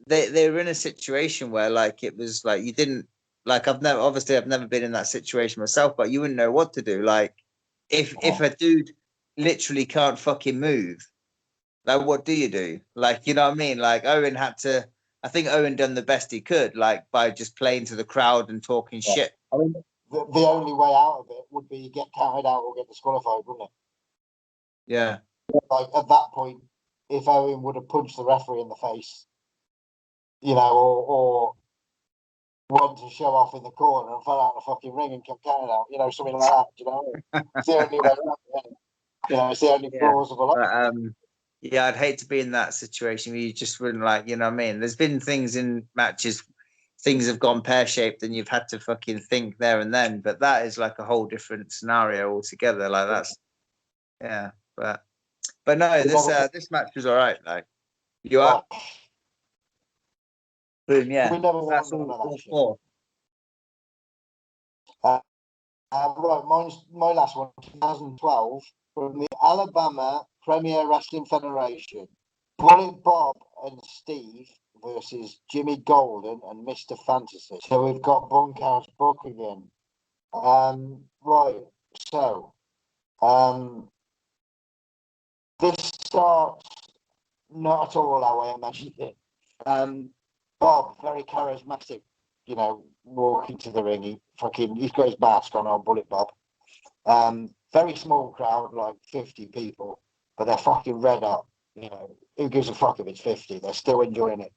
they were in a situation where like it was like you didn't like I've never been in that situation myself, but you wouldn't know what to do. Like if a dude literally can't fucking move, like what do you do? Like, you know what I mean? Like Owen had to, I think Owen done the best he could, like by just playing to the crowd and talking shit. I mean, the only way out of it would be get counted out or get disqualified, wouldn't it? Yeah. Like at that point, if Owen would have punched the referee in the face, you know, or went to show off in the corner and fell out of the fucking ring and kept counting out, you know, something like that. Do you know what I mean? It's the only way out. You know, it's the only plausible. But, yeah, I'd hate to be in that situation where you just wouldn't like, you know what I mean? There's been things in matches, things have gone pear-shaped and you've had to fucking think there and then, but that is like a whole different scenario altogether. Like that's, yeah, but no, this match was all right. Like you are, boom, yeah. We never That's won all four. Right, my last one, 2012, from the Alabama Premier Wrestling Federation. Bullet Bob and Steve versus Jimmy Golden and Mr. Fantasy. So we've got Bunkhouse Book again. Right, so this starts not at all how I imagined it. Bob, very charismatic, you know, walking to the ring. He's got his mask on Bullet Bob. Very small crowd, like 50 people, but they're fucking red hot. You know, who gives a fuck if it's 50? They're still enjoying it.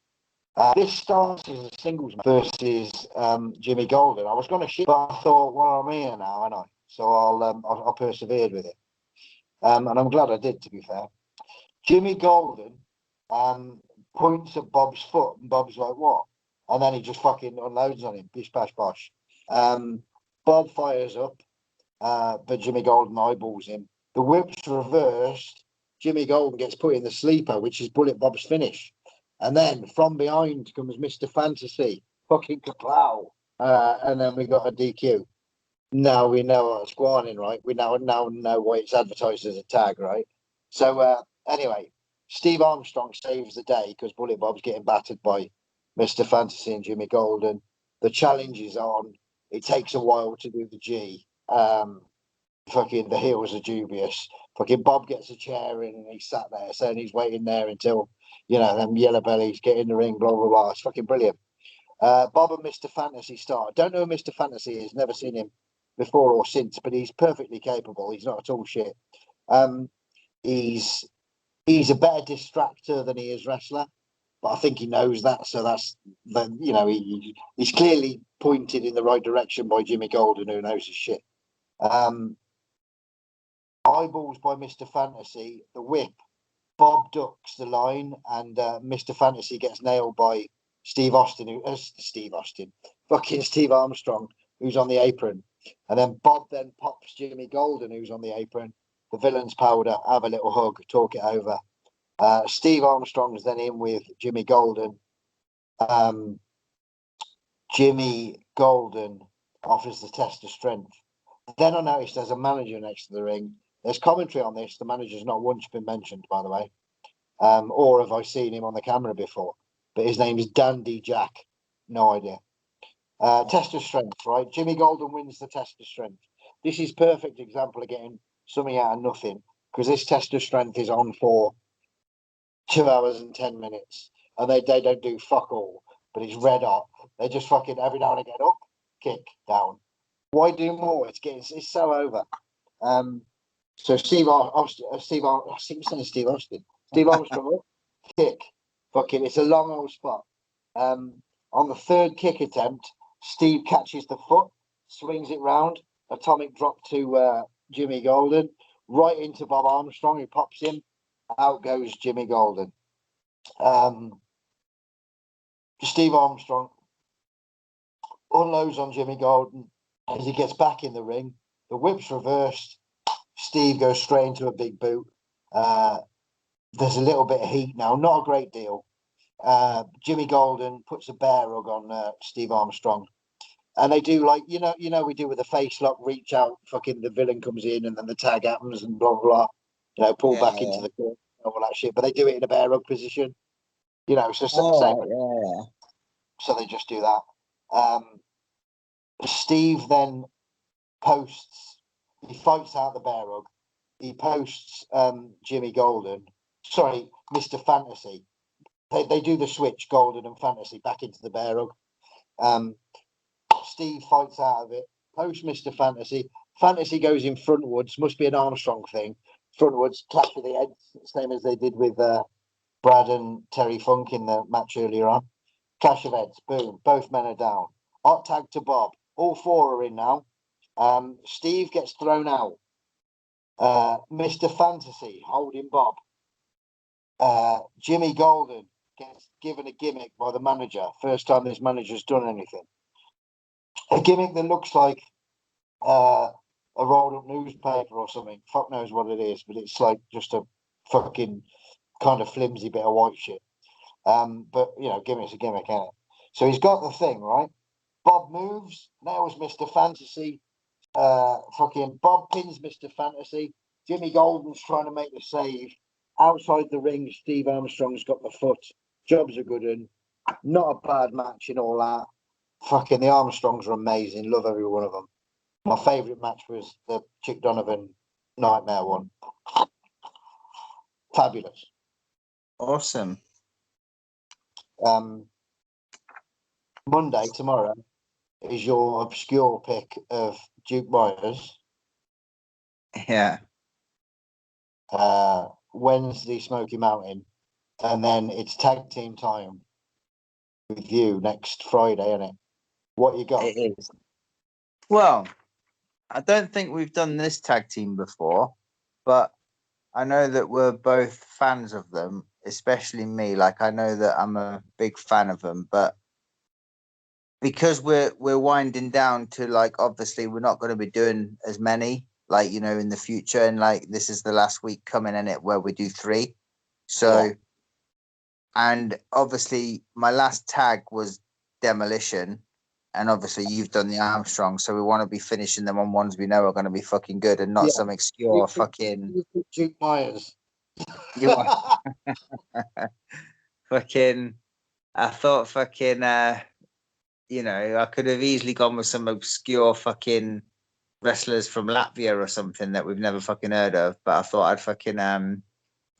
This starts as a singles match versus Jimmy Golden. I was going to shit, but I thought, well, I'm here now, aren't I? So I'll persevered with it. And I'm glad I did, to be fair. Jimmy Golden points at Bob's foot, and Bob's like, what? And then he just fucking unloads on him. Bish, bash, bosh. Bob fires up, but Jimmy Golden eyeballs him. The whip's reversed. Jimmy Golden gets put in the sleeper, which is Bullet Bob's finish. And then from behind comes Mr. Fantasy. Fucking kaplow. And then we got a DQ. Now we know what's going on, right? We now know why it's advertised as a tag, right? So anyway, Steve Armstrong saves the day because Bullet Bob's getting battered by Mr. Fantasy and Jimmy Golden. The challenge is on. It takes a while to do the G. Fucking the heels are dubious. Fucking Bob gets a chair in and he's sat there saying he's waiting there until, you know, them yellow bellies get in the ring, blah, blah, blah. It's fucking brilliant. Bob and Mr. Fantasy start. Don't know who Mr. Fantasy is. Never seen him before or since, but he's perfectly capable. He's not at all shit. He's a better distractor than he is wrestler, but I think he knows that. So that's then, you know, he's clearly pointed in the right direction by Jimmy Golden, who knows his shit. Eyeballs by Mr. Fantasy, the whip. Bob ducks the line, and Mr. Fantasy gets nailed by Steve Armstrong, who's on the apron. And then Bob then pops Jimmy Golden, who's on the apron. The villain's powder, have a little hug, talk it over. Steve Armstrong's then in with Jimmy Golden. Jimmy Golden offers the test of strength. Then I noticed there's a manager next to the ring. There's commentary on this. The manager's not once been mentioned, by the way. Or have I seen him on the camera before? But his name is Dandy Jack. No idea. Test of strength, right? Jimmy Golden wins the test of strength. This is perfect example of getting something out of nothing, because this test of strength is on for 2 hours and 10 minutes. And they don't do fuck all, but it's red hot. They just fucking every now and again up, kick, down. Why do more? It's so over. So Steve Armstrong up, kick, fucking. It's a long old spot. On the third kick attempt, Steve catches the foot, swings it round, atomic drop to Jimmy Golden, right into Bob Armstrong, who pops him. Out goes Jimmy Golden. Steve Armstrong unloads on Jimmy Golden as he gets back in the ring. The whip's reversed. Steve goes straight into a big boot. There's a little bit of heat now, not a great deal. Jimmy Golden puts a bear hug on Steve Armstrong. And they do like, you know, we do with the face lock, reach out, fucking the villain comes in and then the tag happens and blah, blah, blah. pull Yeah, back into the corner, all that shit. But they do it in a bear hug position, so Oh, same. yeah. So they just do that. Steve then posts. He fights out the bear hug. He posts Jimmy Golden. Sorry, Mr. Fantasy. They do the switch, Golden and Fantasy, back into the bear hug. Steve fights out of it. Post Mr. Fantasy. Fantasy goes in frontwards. Must be an Armstrong thing. Frontwards, clash with the heads, same as they did with Brad and Terry Funk in the match earlier on. Clash of heads. Boom. Both men are down. Hot tag to Bob. All four are in now. Steve gets thrown out. Mr. Fantasy holding Bob. Jimmy Golden gets given a gimmick by the manager. First time this manager's done anything. A gimmick that looks like a rolled up newspaper or something. Fuck knows what it is, but it's like just a fucking kind of flimsy bit of white shit. But gimmick's a gimmick, ain't it? So he's got the thing, right? Bob moves, nails Mr. Fantasy. Fucking Bob pins Mr. Fantasy. Jimmy Golden's trying to make the save. Outside the ring, Steve Armstrong's got the foot. Jobs are good and not a bad match in all that. Fucking the Armstrongs are amazing. Love every one of them. My favourite match was the Chick Donovan Nightmare one. Fabulous. Awesome. Monday, tomorrow, is your obscure pick of Duke Myers. Yeah. Wednesday, Smoky Mountain. And then it's tag team time with you next Friday, isn't it? What you got? It is. Well, I don't think we've done this tag team before, but I know that we're both fans of them, especially me. Like, I know that I'm a big fan of them, but because we're winding down to, like, obviously we're not going to be doing as many, like, in the future, and like this is the last week coming in it where we do 3. So Yeah. And obviously my last tag was Demolition, and obviously you've done the Armstrong, so we want to be finishing them on ones we know are going to be fucking good and not some obscure fucking Duke Myers. you want fucking I thought fucking I could have easily gone with some obscure fucking wrestlers from Latvia or something that we've never fucking heard of, but I thought I'd fucking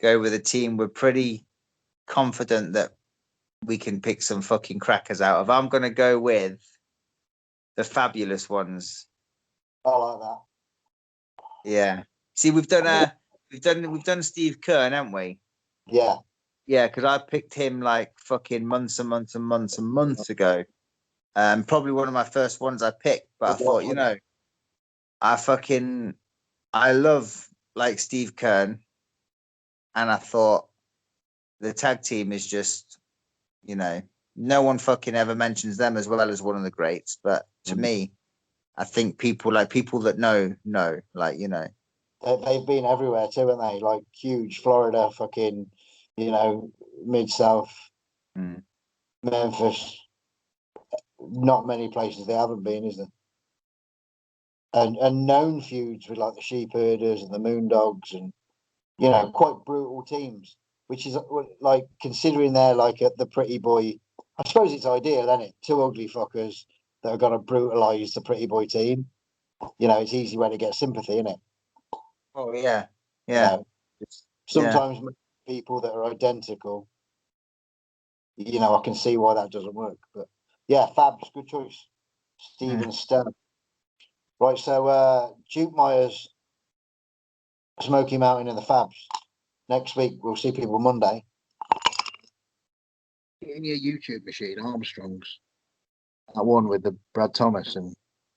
go with a team we're pretty confident that we can pick some fucking crackers out of. I'm gonna go with the Fabulous Ones. I like that. Yeah. See, we've done Steve Kern, haven't we? Yeah. Yeah, because I picked him like fucking months and months and months and months ago. Probably one of my first ones I picked, but I thought, I love like Steve Kern, and I thought the tag team is just, no one fucking ever mentions them as well as one of the greats. But to me, I think people that know, They've been everywhere too, haven't they? Like huge Florida, fucking, Mid-South, Memphis. Not many places they haven't been, is there? And known feuds with like the Sheep Herders and the Moondogs and, quite brutal teams, which is like considering they're like the pretty boy. I suppose it's ideal, isn't it? Two ugly fuckers that are going to brutalize the pretty boy team. It's easy way to get sympathy, isn't it? Oh yeah, yeah. Sometimes people that are identical, I can see why that doesn't work. But yeah, Fab's good choice. Steven Stern. Right, so Duke Myers, Smoky Mountain, and the Fabs. Next week we'll see people Monday. Get in your YouTube machine, Armstrongs. That one with the Brad Thomas and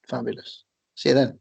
Fabulous. See you then.